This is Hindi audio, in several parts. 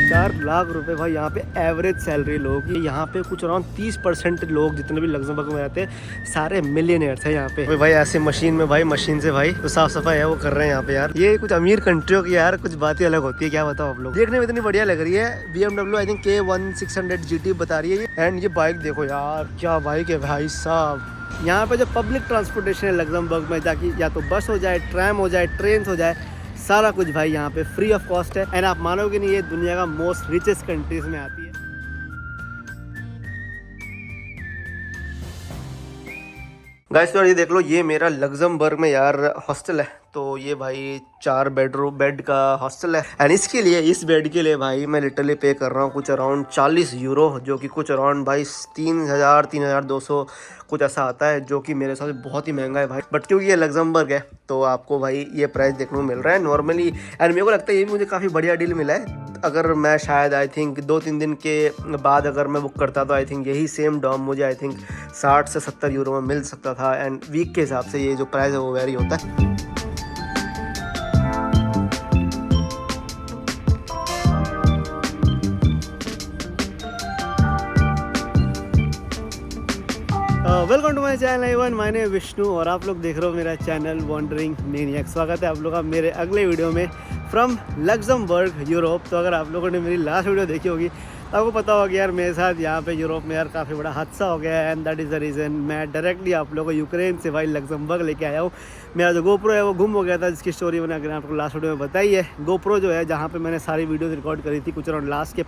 4 लाख रुपए भाई यहाँ पे एवरेज सैलरी लोगों की। यहाँ पे कुछ अराउंड 30% लोग जितने भी लग्जमबर्ग में रहते हैं सारे मिलियनेयर्स हैं यहाँ पे। भाई ऐसे मशीन में भाई मशीन से भाई तो साफ सफाई है वो कर रहे हैं यहाँ पे यार। ये कुछ अमीर कंट्रियों की यार कुछ बातें अलग होती है, क्या बताओ आप लोग। देखने में इतनी बढ़िया लग रही है। BMW I think K1600 GT बता रही है। एंड ये बाइक देखो यार, क्या बाइक है भाई साहब। यहाँ पे जो पब्लिक ट्रांसपोर्टेशन है लग्जमबर्ग में, ताकि या तो बस हो जाए, ट्रैम हो जाए, ट्रेन हो जाए, सारा कुछ भाई यहाँ पे फ्री ऑफ कॉस्ट है। एंड आप मानोगे नहीं, ये दुनिया का मोस्ट रिचेस्ट कंट्रीज में आती है। गाइस तो ये देख लो, ये मेरा लग्जमबर्ग में यार हॉस्टल है। तो ये भाई 4 बेडरूम बेड का हॉस्टल है। एंड इसके लिए, इस बेड के लिए भाई मैं लिटरली पे कर रहा हूँ कुछ अराउंड 40 यूरो, जो कि कुछ अराउंड भाई 3200 कुछ ऐसा आता है, जो कि मेरे हिसाब से बहुत ही महंगा है भाई। बट क्योंकि ये लग्जमबर्ग है तो आपको भाई ये प्राइस देखने को मिल रहा है नॉर्मली। एंड मेरे को लगता है ये भी मुझे काफ़ी बढ़िया डील मिला है। अगर मैं शायद आई थिंक 2-3 दिन के बाद अगर मैं बुक करता तो आई थिंक यही सेम डॉम मुझे आई थिंक 60 से 70 यूरो में मिल सकता था। एंड वीक के हिसाब से ये जो प्राइस है वो वेरी होता है। वेलकम टू माय चैनल एवन, माय नेम विष्णु और आप लोग देख रहे हो मेरा चैनल वॉन्डरिंग मैनिएक। स्वागत है आप लोगों का मेरे अगले वीडियो में फ्रॉम लग्जमबर्ग यूरोप। तो अगर आप लोगों ने मेरी लास्ट वीडियो देखी होगी तो आपको पता होगा कि यार मेरे साथ यहाँ पे यूरोप में यार काफ़ी बड़ा हादसा हो गया है। And that is the reason मैं डायरेक्टली आप लोगों को यूक्रेन से भाई लग्जमबर्ग लेके आया हूँ। मेरा जो गोप्रो है वो गुम हो गया था, जिसकी स्टोरी मैंने अगर आपको लास्ट वीडियो में बताई है। गोप्रो जो है जहाँ पे मैंने सारी वीडियोस रिकॉर्ड करी थी, कुछ अराउंड लास्ट के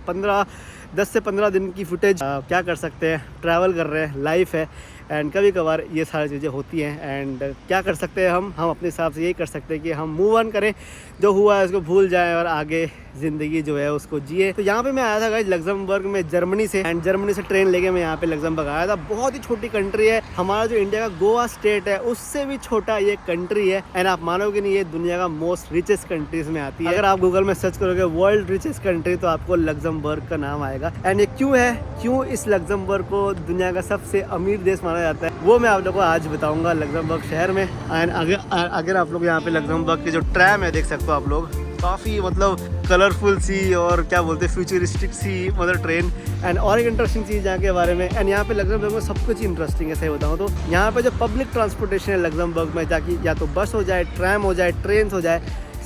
10 से 15 दिन की फुटेज। क्या कर सकते हैं, ट्रैवल कर रहे हैं, लाइफ है एंड कभी कभार ये सारी चीज़ें होती हैं। एंड क्या कर सकते हैं हम अपने हिसाब से यही कर सकते हैं कि हम मूव ऑन करें, जो हुआ है उसको भूल जाएं और आगे ज़िंदगी जो है उसको जिए। तो यहाँ पे मैं आया था गाइस लग्जमबर्ग में जर्मनी से। एंड जर्मनी से ट्रेन लेके मैं यहाँ पे लग्जमबर्ग आया था। बहुत ही छोटी कंट्री है, हमारा जो इंडिया का गोवा स्टेट है उससे भी छोटा ये कंट्री है। एंड आप मानोगे नहीं, ये दुनिया का मोस्ट रिचेस्ट कंट्रीज में आती है। अगर आप गूगल में सर्च करोगे वर्ल्ड रिचेस्ट कंट्री तो आपको लग्जमबर्ग का नाम आएगा। एंड ये क्यों इस लग्जमबर्ग को दुनिया का सबसे अमीर देश माना जाता है, वो मैं आप लोगों को आज बताऊंगा लग्जमबर्ग शहर में। एंड अगर आप लोग यहाँ पे लग्जमबर्ग की जो ट्रैम है देख सकते हो आप लोग, काफ़ी मतलब कलरफुल सी और क्या बोलते हैं फ्यूचरिस्टिक सी मतलब ट्रेन। एंड और एक इंटरेस्टिंग चीज़ यहाँ के बारे में, एंड यहाँ पे लग्जमबर्ग में सब कुछ इंटरेस्टिंग है सही बताऊँ तो। यहाँ पे जो पब्लिक ट्रांसपोर्टेशन है लग्जमबर्ग में, ताकि या तो बस हो जाए, ट्रैम हो जाए, ट्रेन हो जाए,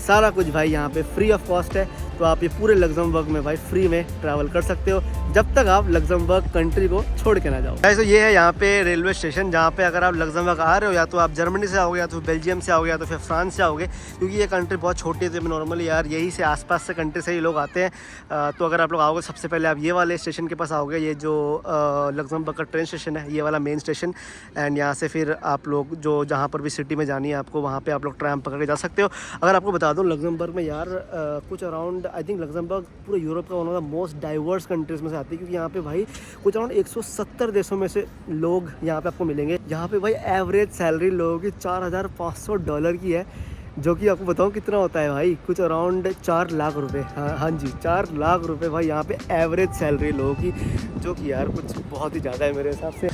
सारा कुछ भाई यहाँ पे फ्री ऑफ कॉस्ट है। तो आप ये पूरे लग्जमबर्ग में भाई फ्री में ट्रैवल कर सकते हो जब तक आप लग्जमबर्ग कंट्री को छोड़ के ना जाओ। तो ये है यहाँ पे रेलवे स्टेशन, जहाँ पे अगर आप लग्जमबर्ग आ रहे हो या तो आप जर्मनी से आओगे या तो बेल्जियम से आओगे या तो फिर फ्रांस से आओगे, क्योंकि ये कंट्री बहुत छोटी है। तो नॉर्मली यार यही से आसपास से कंट्री से ही लोग आते हैं। तो अगर आप लोग आओगे सबसे पहले आप ये वाले स्टेशन के पास आओगे, ये जो लग्जमबर्ग का ट्रेन स्टेशन है, ये वाला मेन स्टेशन। एंड यहाँ से फिर आप लोग जो जहाँ पर भी सिटी में जानी है आपको, वहाँ पर आप लोग ट्रैम पकड़ के जा सकते हो। अगर आपको बता दूँ लग्जमबर्ग में यार कुछ अराउंड आई थिंक लग्जमबर्ग पूरे यूरोप का one of the most diverse countries में से आती है, क्योंकि यहाँ पे भाई कुछ अराउंड 170 देशों में से लोग यहाँ पे आपको मिलेंगे। यहाँ पे भाई एवरेज सैलरी लोगों की $4500 की है, जो कि आपको बताऊँ कितना होता है भाई, कुछ अराउंड 4 लाख रुपए। हाँ जी 4 लाख रुपए भाई यहाँ पे एवरेज सैलरी लोगों की, जो कि यार कुछ बहुत ही ज़्यादा है मेरे हिसाब से।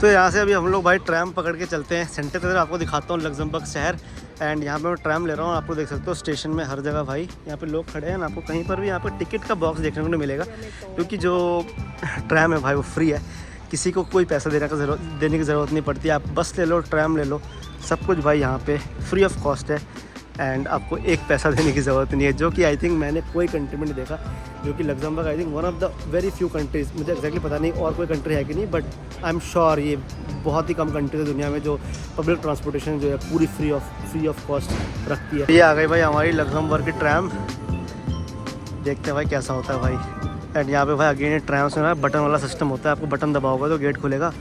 तो यहाँ से अभी हम लोग भाई ट्रैम पकड़ के चलते हैं सेंटर की तरफ। आपको दिखाता हूँ लग्जमबर्ग शहर। एंड यहाँ पे मैं ट्रैम ले रहा हूँ, आपको देख सकते हो स्टेशन में हर जगह भाई यहाँ पे लोग खड़े हैं। आपको कहीं पर भी यहाँ पर टिकट का बॉक्स देखने को नहीं मिलेगा, क्योंकि जो ट्रैम है भाई वो फ्री है, किसी को कोई पैसा देने की ज़रूरत नहीं पड़ती। आप बस ले लो, ट्रैम ले लो, सब कुछ भाई यहाँ पे फ्री ऑफ कॉस्ट है। एंड आपको एक पैसा देने की ज़रूरत नहीं है, जो कि आई थिंक मैंने कोई कंट्री में नहीं देखा। जो कि Luxembourg I think one of the very few countries, मुझे एक्जैक्टली पता नहीं और कोई कंट्री है कि नहीं, बट आई एम श्योर ये बहुत ही कम कंट्रीज है दुनिया में जो पब्लिक ट्रांसपोर्टेशन जो है पूरी फ्री ऑफ कॉस्ट रखती है। ये आ गई भाई हमारी लग्जमबर्ग की ट्रैम, देखते हैं भाई कैसा होता है भाई। एंड यहाँ पे भाई अगेन ट्रैम से ना बटन वाला सिस्टम होता है, आपको बटन दबाओगे तो गेट खुलेगा,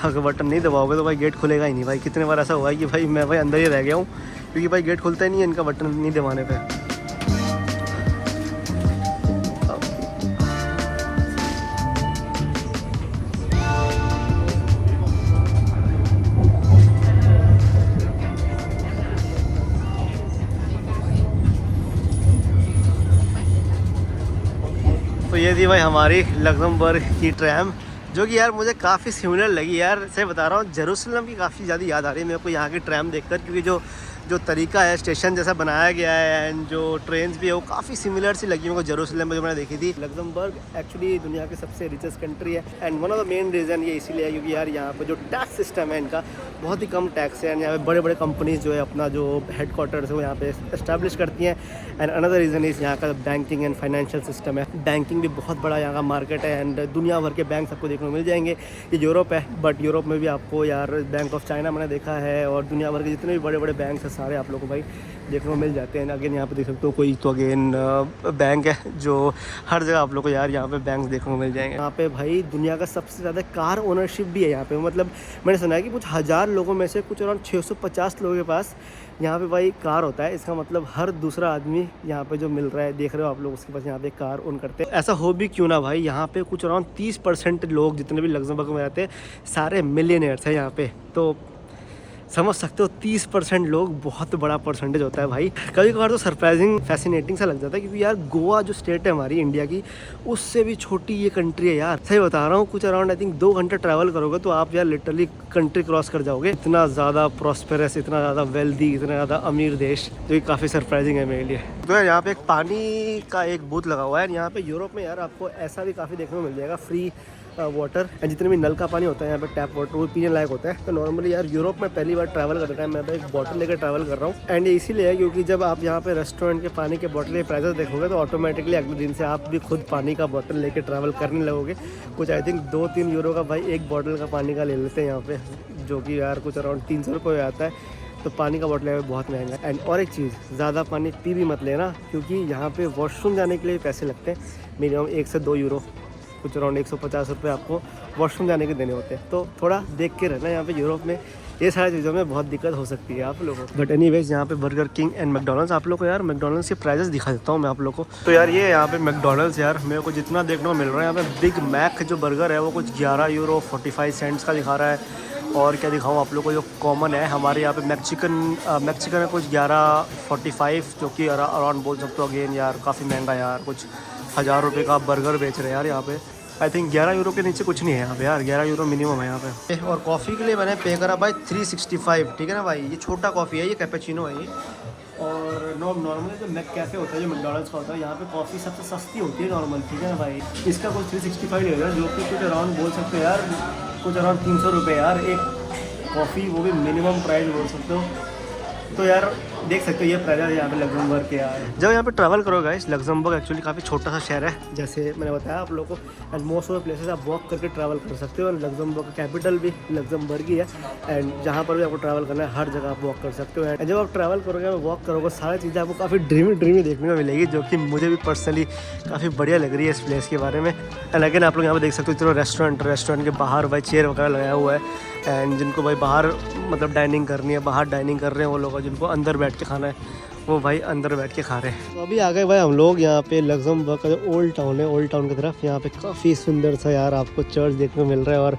अगर बटन नहीं दबाओगे तो भाई गेट खुलेगा ही नहीं भाई। कितने बार ऐसा हुआ है कि भाई मैं भाई अंदर ही रह गया हूँ, क्योंकि भाई गेट खुलता ही नहीं है इनका बटन नहीं दबाने पे। तो ये थी भाई हमारी लग्जमबर्ग की ट्रैम, जो कि यार मुझे काफ़ी सिमिलर लगी यार। से बता रहा हूँ जेरूसलम की काफ़ी ज़्यादा याद आ रही है मेरे को यहाँ की ट्रैम देखकर, क्योंकि जो जो तरीका है स्टेशन जैसा बनाया गया है एंड जो ट्रेन भी है वो काफ़ी सिमिलर सी लगी मेरे को जेरूसलम में जो मैंने देखी थी। लग्जमबर्ग एक्चुअली दुनिया की सबसे रिचेस्ट कंट्री है and one of the main reason ये इसीलिए है क्योंकि यार यहाँ पे जो टैक्स सिस्टम है इनका बहुत ही कम टैक्स है एंड यहाँ पे बड़े बड़े कंपनीज जो है अपना जो हेडक्वार्टर्स है वो यहाँ पे एस्टैब्लिश करती हैं। एंड अनदर रीज़न इज़ यहाँ का बैंकिंग एंड फाइनेंशियल सिस्टम है। बैंकिंग भी बहुत बड़ा यहाँ का मार्केट है एंड दुनिया भर के बैंक आपको देखने को मिल जाएंगे। ये यूरोप है बट यूरोप में भी आपको यार बैंक ऑफ चाइना मैंने देखा है और दुनिया भर के जितने भी बड़े बड़े बैंक हैं सारे आप लोगों को भाई देखने को मिल जाते हैं। अगेन यहाँ पे देख सकते हो कोई तो अगेन बैंक है जो हर जगह आप लोग को यार यहाँ पे बैंक देखने को मिल जाएंगे। यहाँ पे भाई दुनिया का सबसे ज़्यादा कार ओनरशिप भी है यहाँ पे। मतलब मैंने सुना है कि कुछ 1000 लोगों में से कुछ अराउंड 650 लोगों के पास यहाँ पे भाई कार होता है। इसका मतलब हर दूसरा आदमी यहाँ पे जो मिल रहा है देख रहे हो आप लोग उसके पास यहाँ पे कार ओन करते हैं। ऐसा हो भी क्यों ना भाई, यहाँ पे कुछ अराउंड 30% लोग जितने भी लग्जमबर्ग में रहते हैं सारे मिलियनेयर्स हैं यहाँ पे। तो समझ सकते हो 30% लोग बहुत बड़ा परसेंटेज होता है भाई। कभी कभार तो सरप्राइजिंग फैसिनेटिंग सा लग जाता है क्योंकि यार गोवा जो स्टेट है हमारी इंडिया की उससे भी छोटी ये कंट्री है यार। सही बता रहा हूँ, कुछ अराउंड आई थिंक 2 घंटे ट्रैवल करोगे तो आप यार लिटरली कंट्री क्रॉस कर जाओगे। इतना ज़्यादा प्रॉस्पेरस, इतना ज़्यादा वेल्दी, इतना ज़्यादा अमीर देश जो कि काफ़ी सरप्राइजिंग है मेरे लिए। तो यार यहाँ पे एक पानी का एक बूथ लगा हुआ है। यहाँ पे यूरोप में यार आपको ऐसा भी काफ़ी देखने को मिल जाएगा, फ्री वाटर एंड जितने भी नल का पानी होता है यहाँ पे टैप वाटर वो पीने लायक होता है। तो नॉर्मली यार यूरोप में पहली बार ट्रैवल करते टाइम मैं एक बॉटल लेकर ट्रैवल कर रहा हूँ एंड ये इसीलिए है क्योंकि जब आप यहाँ पे रेस्टोरेंट के पानी के बॉटल के प्राइसेस देखोगे तो ऑटोमेटिकली अगले दिन से आप भी खुद पानी का बॉटल लेकर ट्रैवल करने लगोगे। कुछ आई थिंक 2-3 यूरो का भाई एक बॉटल का पानी का ले लेते हैं यहाँ पे, जो कि यार कुछ अराउंड 300 रुपये आता है। तो पानी का बॉटल यहाँ पे बहुत महंगा है। एंड और एक चीज़, ज़्यादा पानी पी भी मत लेना क्योंकि यहाँ पे वॉशरूम जाने के लिए पैसे लगते हैं मिनिमम 1 से 2 यूरो, कुछ अराउंड 150 रुपये आपको वॉशरूम जाने के देने होते हैं। तो थोड़ा देख के रहना, यहाँ पे यूरोप में ये सारी चीज़ों में बहुत दिक्कत हो सकती है आप लोगों को। बट एनीवेज यहाँ पे बर्गर किंग एंड मैकडोनल्ड्स, आप लोग को यार मैकडोनल्ड्स के प्राइजेस दिखा देता हूँ मैं आप लोग को। तो यार ये यहाँ पे मैकडोनल्ड्स यार मेरे को जितना देखने को मिल रहा है यहाँ पे बिग मैक जो बर्गर है वो कुछ 11 यूरो 45 सेंट्स का दिखा रहा है। और क्या दिखाऊँ आप लोग को, जो कॉमन है हमारे यहाँ पे मैक्सिकन है कुछ 11.45 जो कि अराउंड बोल सकते हो अगेन यार काफ़ी महंगा यार, कुछ 1000 रुपये का बर्गर बेच रहे हैं यार यहाँ पे। आई थिंक 11 यूरो के नीचे कुछ नहीं है यहाँ पे यार, 11 यूरो मिनिमम है यहाँ पे। और कॉफ़ी के लिए मैंने पे करा भाई 365, ठीक है ना भाई। ये छोटा कॉफ़ी है, ये कैपेचिनो है ये। और नॉर्मली जो मैक कैफ़े होता है जो मैकडोनल्ड्स का होता है यहाँ पे कॉफ़ी सबसे सस्ती होती है नॉर्मल, ठीक है ना भाई। इसका कुछ 365 लेगा जो कि कुछ अराउंड बोल सकते हो यार कुछ अराउंड 300 रुपये यार एक कॉफ़ी, वो भी मिनिमम प्राइस बोल सकते हो। तो यार देख सकते हो ये प्राइस है यहाँ पे लग्जमबर्ग के यार। जब यहाँ पे ट्रैवल करोगे गाइस, लग्जमबर्ग एक्चुअली काफ़ी छोटा सा शहर है जैसे मैंने बताया आप लोगों को। And most of the places आप वॉक करके ट्रैवल कर सकते हो। और लग्जमबर्ग का कैपिटल भी लग्जमबर्ग ही है एंड जहाँ पर भी आपको ट्रैवल करना है हर जगह आप वॉक कर सकते हो। एंड जब आप ट्रैवल करोगे वॉक करोगे सारी चीज़ें आपको काफ़ी ड्रीमी देखने को मिलेगी, जो कि मुझे भी पर्सनली काफ़ी बढ़िया लग रही है इस प्लेस के बारे में। एंड अगेन आप लोग यहाँ पर देख सकते हो चलो रेस्टोरेंट के बाहर भाई चेयर वगैरह लगाया हुआ है एंड जिनको भाई बाहर मतलब डाइनिंग करनी है, बाहर डाइनिंग कर रहे हैं वो लोग, जिनको अंदर बैठ के खाना है वो भाई अंदर बैठ के खा रहे हैं। तो अभी आ गए भाई हम लोग यहाँ पे लग्जमबर्ग का जो ओल्ड टाउन है, ओल्ड टाउन की तरफ। यहाँ पे काफ़ी सुंदर सा यार आपको चर्च देखने को मिल रहा है और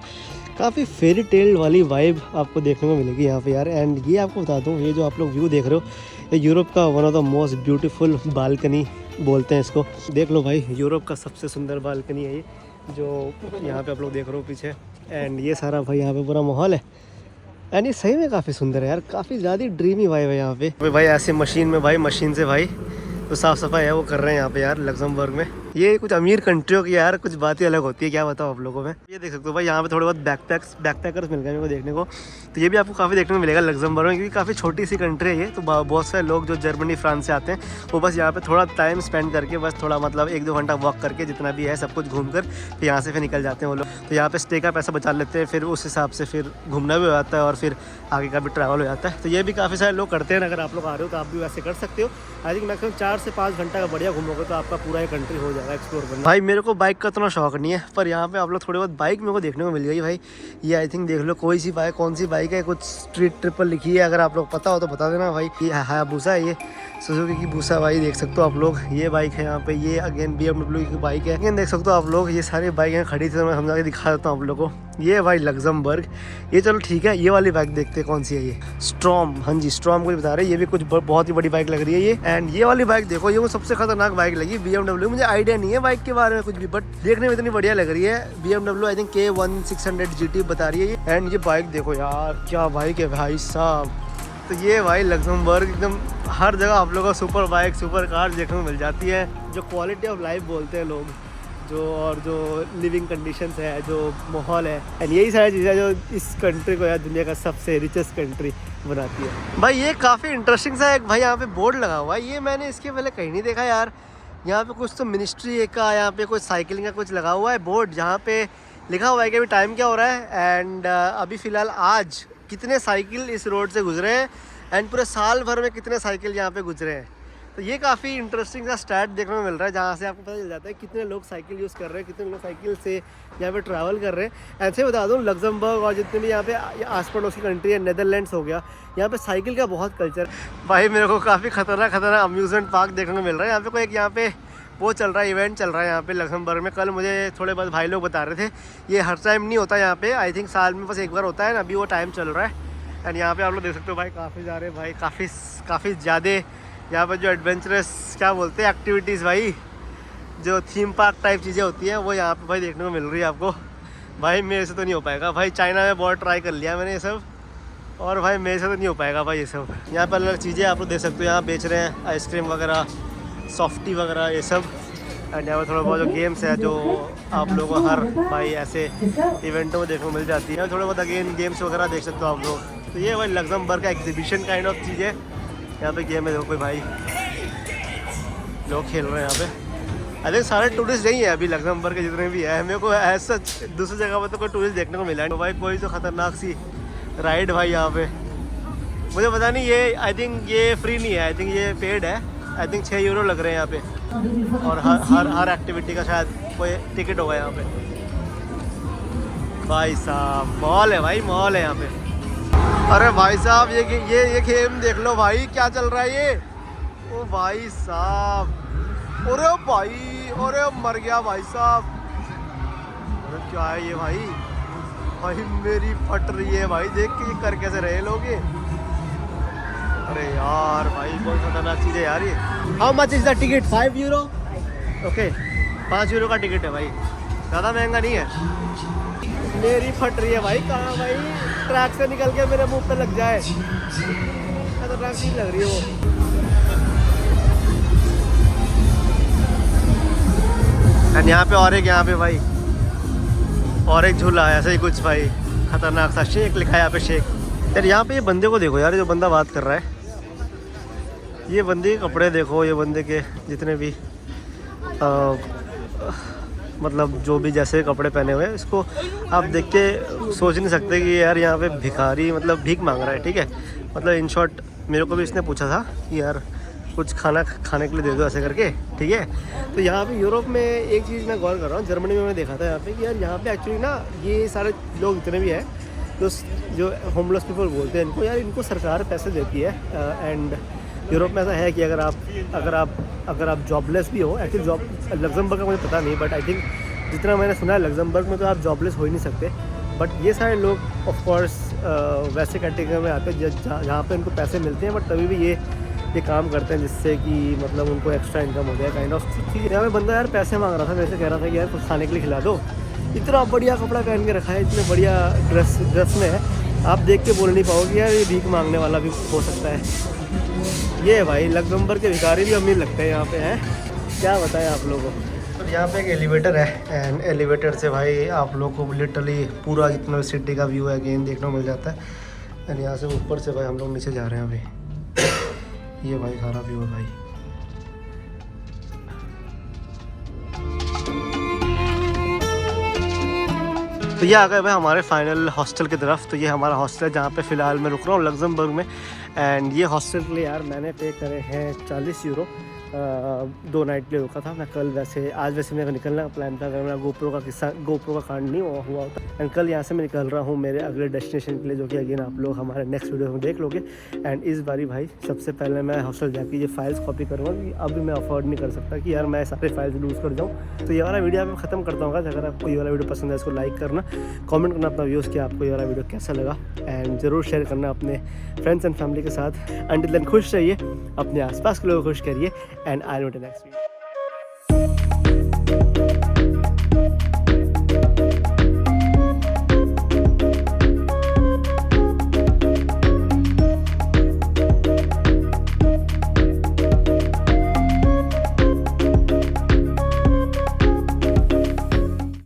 काफ़ी फेरी टेल वाली वाइब आपको देखने को मिलेगी यहाँ पे यार। एंड ये आपको बता दूँ, ये जो आप लोग व्यू देख रहे हो ये यूरोप का one of the most beautiful balcony बोलते हैं इसको। देख लो भाई, यूरोप का सबसे सुंदर बालकनी है ये जो यहाँ पे आप लोग देख रहे हो पीछे। एंड ये सारा भाई यहाँ पे पूरा माहौल है एंड ये सही में काफ़ी सुंदर है यार, काफ़ी ज़्यादा ड्रीमी वाइब है यहाँ पे। भाई ऐसे मशीन से भाई तो साफ़ सफाई है वो कर रहे हैं यहाँ पे यार लग्जमबर्ग में। ये कुछ अमीर कंट्रियों की यार कुछ बात ही अलग होती है, क्या बताओ आप लोगों में। ये देख सकते हो भाई यहाँ पे थोड़े बहुत बैकपैकर्स मिल गए मेरे को देखने को। तो ये भी आपको काफ़ी देखने को मिलेगा लग्जमबर्ग में, क्योंकि काफ़ी छोटी सी कंट्री है ये। तो बहुत सारे लोग जो जर्मनी फ्रांस से आते हैं वो बस यहाँ पे थोड़ा टाइम स्पेंड करके बस थोड़ा मतलब 1-2 घंटा वॉक करके जितना भी है सब कुछ घूम कर फिर यहाँ से फिर निकल जाते हैं वो लोग। तो यहाँ पे स्टे का पैसा बचा लेते हैं, फिर उस हिसाब से फिर घूमना भी हो जाता है और फिर आगे का भी ट्रैवल हो जाता है। तो ये भी काफ़ी सारे लोग करते हैं। अगर आप लोग आ रहे हो तो आप भी वैसे कर सकते हो। आई थिंक मैक्सिमम 4 से 5 घंटा का बढ़िया घूमोगे तो आपका पूरा ये कंट्री हो जाएगा एक्सप्लोर करना। भाई मेरे को बाइक का इतना शौक नहीं है, पर यहाँ पे आप लोग थोड़ी बहुत बाइक मेरे को देखने को मिल गई भाई। ये आई थिंक देख लो कोई सी बाइक, कौन सी बाइक है, कुछ स्ट्रीट ट्रिपल लिखी है। अगर आप लोग पता हो तो बता देना भाई। ये हायाबुसा है, ये सुजुकी की बूसा भाई देख सकते हो आप लोग। ये बाइक है यहाँ पे, ये अगेन BMW की बाइक है। अगेन देख सकते हो आप लोग ये सारी बाइकें खड़ी थी, तो मैं समझा के दिखा देता हूँ आप लोगों को। ये भाई लग्जमबर्ग, ये चलो ठीक है। ये वाली बाइक देखते हैं कौन सी है, ये स्ट्रॉम। हाँ जी स्ट्रॉम को बता रहे हैं, ये भी कुछ बहुत ही बड़ी बाइक लग रही है ये। एंड ये वाली बाइक देखो, ये वो सबसे खतरनाक बाइक लगी BMW। मुझे आइडिया नहीं है बाइक के बारे में कुछ भी, बट देखने में इतनी बढ़िया लग रही है। BMW I think K1600 GT बता रही है ये। एंड ये बाइक देखो यार क्या बाइक है भाई साहब। तो तो ये भाई लग्जमबर्ग एकदम हर जगह आप लोगों को सुपर बाइक सुपर कार देखने को मिल जाती है। जो क्वालिटी ऑफ लाइफ बोलते हैं लोग, जो लिविंग कंडीशंस है, जो माहौल है, एंड यही सारी चीज़ें जो इस कंट्री को यार दुनिया का सबसे रिचेस्ट कंट्री बनाती है। भाई ये काफ़ी इंटरेस्टिंग सा एक भाई यहाँ पे बोर्ड लगा हुआ है, ये मैंने इसके पहले कहीं नहीं देखा यार। यहाँ पे कुछ तो मिनिस्ट्री का, यहाँ पे कुछ साइकिलिंग का कुछ लगा हुआ है बोर्ड, जहाँ पे लिखा हुआ है कि अभी टाइम क्या हो रहा है एंड अभी फ़िलहाल आज कितने साइकिल इस रोड से गुजरे हैं एंड पूरे साल भर में कितने साइकिल यहाँ पे गुजरे हैं। तो ये काफ़ी इंटरेस्टिंग सा स्टैट देखने को मिल रहा है, जहाँ से आपको पता चल जाता है कितने लोग साइकिल यूज़ कर रहे हैं, कितने लोग साइकिल से यहाँ पे ट्रैवल कर रहे हैं। ऐसे बता दूँ लग्जमबर्ग और जितने भी यहाँ पे आस पड़ोस की कंट्री है, नेदरलैंड्स हो गया, यहाँ पे साइकिल का बहुत कल्चर। भाई मेरे को काफ़ी खतरनाक अम्यूज़मेंट पार्क देखने को मिल रहा है। यहाँ पे कोई एक यहाँ पे वो चल रहा है, इवेंट चल रहा है यहाँ पे लग्जमबर्ग में। कल मुझे थोड़े बहुत भाई लोग बता रहे थे, ये हर टाइम नहीं होता यहाँ पे, आई थिंक साल में बस एक बार होता है ना, अभी वो टाइम चल रहा है। एंड यहाँ पे आप लोग देख सकते हो भाई काफ़ी जा रहे हैं भाई, काफ़ी ज़्यादा यहाँ पर जो एडवेंचरस क्या बोलते हैं एक्टिविटीज़ भाई, जो थीम पार्क टाइप चीज़ें होती हैं वो यहाँ पे भाई देखने को मिल रही है आपको। भाई मेरे से तो नहीं हो पाएगा भाई, चाइना में बहुत ट्राई कर लिया मैंने ये सब, और भाई मेरे से तो नहीं हो पाएगा भाई ये सब। यहाँ पर अलग चीज़ें आप लोग देख सकते हो, यहाँ बेच रहे हैं आइसक्रीम वगैरह, सॉफ्टी वगैरह ये सब। एंड यहाँ पर थोड़ा बहुत जो गेम्स है जो आप लोगों को हर भाई ऐसे इवेंटों में देखने को मिल जाती है, थोड़े बहुत अगेन गेम्स वगैरह देख सकते हो आप लोग। तो ये भाई लग्जमबर्ग का एग्जीबिशन काइंड ऑफ चीज़ है। यहाँ पे गेम है, देखो कोई भाई लोग खेल रहे हैं यहाँ पे। आई थिंक सारे टूरिस्ट यही है अभी लग्जमबर्ग के जितने भी है। मेरे को ऐसा दूसरी जगह पर तो कोई टूरिस्ट देखने को मिला है तो भाई कोई तो खतरनाक सी राइड भाई यहाँ पे, मुझे पता नहीं ये, आई थिंक ये फ्री नहीं है, आई थिंक ये पेड है। आई थिंक 6 यूरो लग रहे हैं यहाँ पे, और हर एक्टिविटी का शायद कोई टिकट होगा यहाँ पे। भाई साहब मॉल है भाई, मॉल है यहाँ पे। अरे भाई साहब ये गेम देख लो भाई, क्या चल रहा है ये। ओ भाई साहब, अरे भाई, अरे मर गया भाई साहब। अरे क्या है ये भाई, भाई मेरी फट रही है भाई, देख के ये कर कैसे रहे लोग ये। अरे यार भाई बहुत खतरनाक चीज़ है यार ये। How much is the ticket? 5 euro. Okay 5 euro का टिकट है भाई, ज़्यादा महंगा नहीं है। मेरी फट रही है भाई, कहाँ भाई ट्रैक से निकल के मेरे मुंह पे लग जाए, खतरनाक चीज़ लग रही है वो। एंड यहाँ पे और एक, यहाँ पे भाई और एक झूला है ऐसा ही कुछ भाई, खतरनाक सा शेक लिखा है यहाँ पे, शेक। यार यहाँ पे ये बंदे को देखो यार, जो बंदा बात कर रहा है, ये बंदे के कपड़े देखो, ये बंदे के जितने भी मतलब जो भी जैसे कपड़े पहने हुए हैं, इसको आप देख के सोच नहीं सकते कि यार यहाँ पे भिखारी मतलब भीख मांग रहा है, ठीक है। मतलब इन शॉर्ट मेरे को भी इसने पूछा था कि यार कुछ खाना खाने के लिए दे दो ऐसे करके, ठीक है। तो यहाँ पे यूरोप में एक चीज़ मैं गौर कर रहा हूँ, जर्मनी में मैंने देखा था यहाँ पे कि यार यहाँ पे एक्चुअली ना ये सारे लोग जितने भी हैं जो होमलेस पीपल बोलते हैं इनको, यार इनको सरकार पैसे देती है। एंड यूरोप में ऐसा है कि अगर आप जॉबलेस भी हो, एक्चुअली जॉब लग्जमबर्ग का मुझे पता नहीं, बट आई थिंक जितना मैंने सुना है लग्जमबर्ग में तो आप जॉबलेस हो ही नहीं सकते। बट ये सारे लोग ऑफ कोर्स वैसे कैटेगरी में आते हैं जहाँ पे उनको पैसे मिलते हैं, बट तभी भी ये काम करते हैं जिससे कि मतलब उनको एक्स्ट्रा इनकम हो जाए काइंड ऑफ चीज़। यहाँ पे बंदा यार पैसे मांग रहा था, मेरे से कह रहा था कि यार कुछ खाने के लिए खिला दो। इतना बढ़िया कपड़ा पहन के रखा है, इतने बढ़िया ड्रेस में है, आप देख के बोल नहीं पाओगे यार ये भीख मांगने वाला भी हो सकता है। ये भाई लग्जमबर्ग के भिखारी भी अमीर लगते हैं यहाँ पे हैं, क्या बताएं आप लोगों को। तो यहाँ पे एक एलिवेटर है एंड एलिवेटर से भाई आप लोगों को लिटरली पूरा जितना सिटी का व्यू है अगेन देखने को मिल जाता है। एंड यहाँ से ऊपर से भाई हम लोग नीचे जा रहे हैं अभी, ये भाई सारा व्यू है भाई। तो ये आ गए भाई हमारे फाइनल हॉस्टल की तरफ। तो ये हमारा हॉस्टल है जहाँ पे फ़िलहाल मैं रुक रहा हूँ लग्जमबर्ग में। एंड ये हॉस्टल के लिए यार मैंने पे करे हैं 40 यूरो, 2 नाइट के लिए रुका था मैं कल। आज वैसे मेरा निकलने का प्लान था, अगर मेरा गोप्रो का कांड नहीं हुआ होता। एंड कल यहाँ से मैं निकल रहा हूँ मेरे अगले डेस्टिनेशन के लिए, जो कि अगेन आप लोग हमारे नेक्स्ट वीडियो में देख लोगे। एंड इस बारी भाई सबसे पहले मैं हॉस्टल जाके ये फाइल्स कॉपी करूँगा, क्योंकि अभी मैं अफोर्ड नहीं कर सकता कि यार मैं सारे फाइल्स लूज़ कर जाऊँ। तो ये वाला वीडियो मैं ख़त्म करता हूँ। अगर आपको ये वाला वीडियो पसंद है इसको लाइक करना, कमेंट करना अपना व्यूज़ कि आपको ये वाला वीडियो कैसा लगा, एंड ज़रूर शेयर करना अपने फ्रेंड्स एंड फैमिली के साथ। अंटिल देन खुश रहिए, अपने आसपास के लोगों को खुश करिए, and I will meet next video.